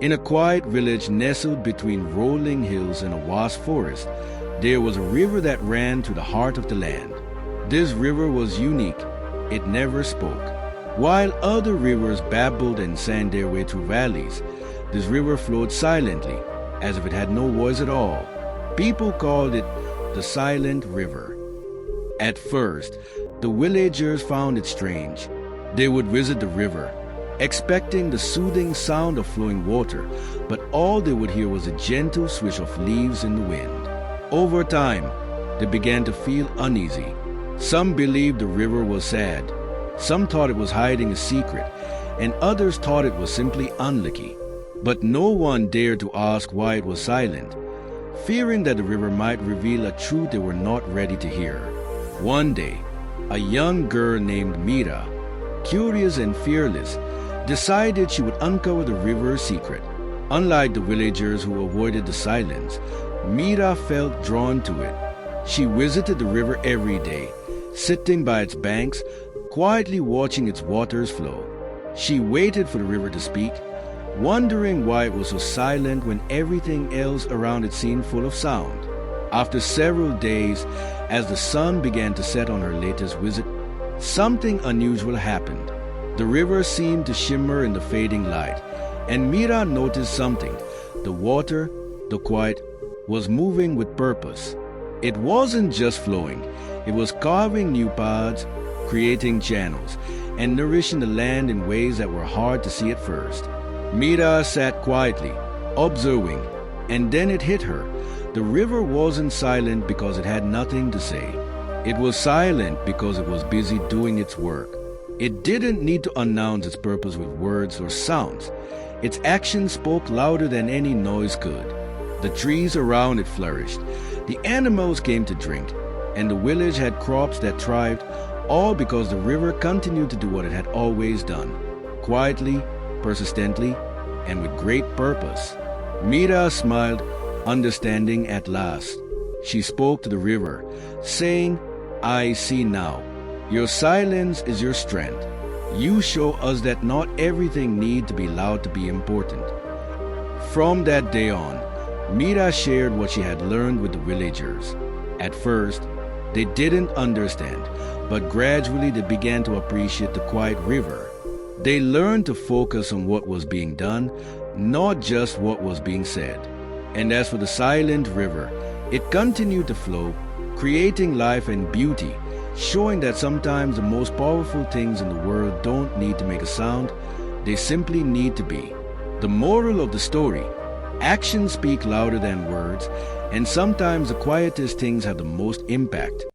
In a quiet village nestled between rolling hills and a vast forest, there was a river that ran through the heart of the land. This river was unique. It never spoke. While other rivers babbled and sang their way through valleys, this river flowed silently, as if it had no voice at all. People called it the Silent River. At first, the villagers found it strange. They would visit the river, expecting the soothing sound of flowing water, but all they would hear was a gentle swish of leaves in the wind. Over time, they began to feel uneasy. Some believed the river was sad. Some thought it was hiding a secret, and others thought it was simply unlucky. But no one dared to ask why it was silent, fearing that the river might reveal a truth they were not ready to hear. One day, a young girl named Mira, curious and fearless, decided she would uncover the river's secret. Unlike the villagers who avoided the silence, Mira felt drawn to it. She visited the river every day, sitting by its banks, quietly watching its waters flow. She waited for the river to speak, wondering why it was so silent when everything else around it seemed full of sound. After several days, as the sun began to set on her latest visit, something unusual happened. The river seemed to shimmer in the fading light, and Mira noticed something. The water, the quiet, was moving with purpose. It wasn't just flowing, it was carving new paths, creating channels, and nourishing the land in ways that were hard to see at first. Mira sat quietly, observing, and then it hit her. The river wasn't silent because it had nothing to say. It was silent because it was busy doing its work. It didn't need to announce its purpose with words or sounds. Its actions spoke louder than any noise could. The trees around it flourished. The animals came to drink, and the village had crops that thrived, all because the river continued to do what it had always done, quietly, persistently, and with great purpose. Mira smiled, understanding at last. She spoke to the river, saying, "I see now. Your silence is your strength. You show us that not everything needs to be loud to be important." From that day on, Mira shared what she had learned with the villagers. At first, they didn't understand, but gradually they began to appreciate the quiet river. They learned to focus on what was being done, not just what was being said. And as for the silent river, it continued to flow, creating life and beauty, showing that sometimes the most powerful things in the world don't need to make a sound, they simply need to be. The moral of the story: actions speak louder than words, and sometimes the quietest things have the most impact.